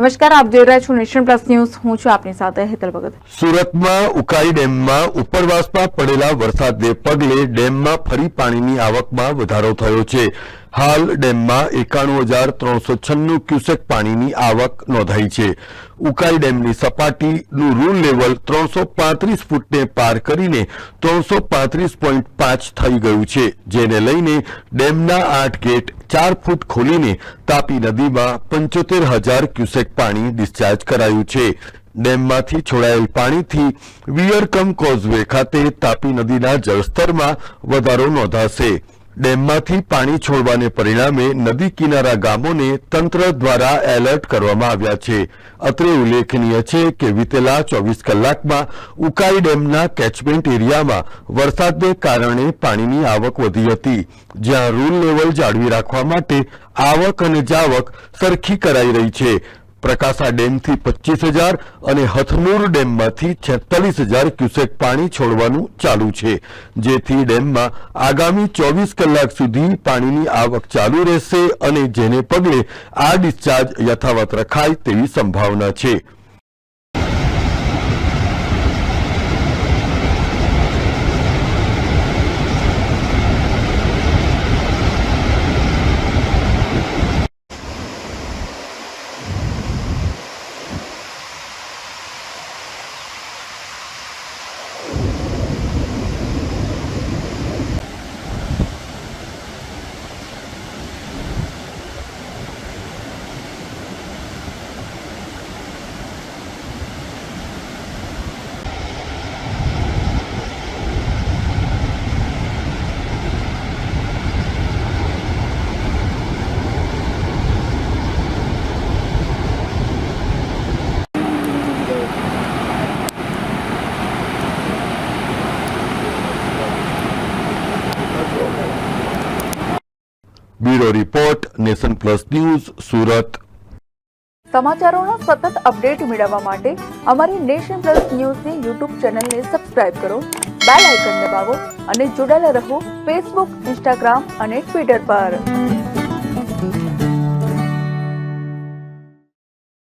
નમસ્કાર, આપ જોઈ રહ્યા છો નેશન પ્લસ ન્યૂઝ. હું છું આપની સાથે હેતલ ભગત. સુરતમાં ઉકાઈ ડેમમાં ઉપરવાસમાં પડેલા વરસાદને પગલે ડેમમાં ફરી પાણીની આવકમાં વધારો થયો છે. હાલ ડેમમાં 91,396 ક્યુસેક પાણીની આવક નોંધાઈ છે. ઉકાઈ ડેમની સપાટીનું રૂલ લેવલ 335 ફૂટને પાર કરીને 335.5 થઈ ગયું છે, જેને લઈને ડેમના 8 ગેટ 4 ફૂટ ખોલીને તાપી નદીમાં 75,000 ક્યુસેક પાણી ડિસ્ચાર્જ કરાયું છે. ડેમમાંથી છોડાયેલ પાણીથી વિયરકમ કોઝવે ખાતે તાપી નદીના જળસ્તરમાં વધારો નોંધાશે. ડેમમાંથી પાણી છોડવાને પરિણામે નદી કિનારા ગામોને તંત્ર દ્વારા એલર્ટ કરવામાં આવ્યા છે. અત્રે ઉલ્લેખનીય છે કે વિતેલા 24 કલાકમાં ઉકાઈ ડેમના કેચમેન્ટ એરિયામાં વરસાદને કારણે પાણીની આવક વધી હતી, જ્યાં રૂલ લેવલ જાળવી રાખવા માટે આવક અને જાવક સરખી કરાઈ રહી છે. પ્રકાશા ડેમથી 25,000 અને હથનુર ડેમમાંથી 46,000 ક્યુસેક પાણી છોડવાનું ચાલુ છે, જેથી ડેમમાં આગામી 24 કલાક સુધી પાણીની આવક ચાલુ રહેશે અને જેને પગલે આ ડિસ્ચાર્જ યથાવત રખાય તેવી સંભાવના છે. Bureau report, nation plus news, Surat. સમાચારોનો સતત અપડેટ મેળવવા માટે અમારી નેશન પ્લસ ન્યૂઝની યુટ્યુબ ચેનલને સબસ્ક્રાઇબ કરો, બેલ આઇકન દબાવો અને જોડાયેલા રહો ફેસબુક, ઇન્સ્ટાગ્રામ અને ટ્વિટર પર.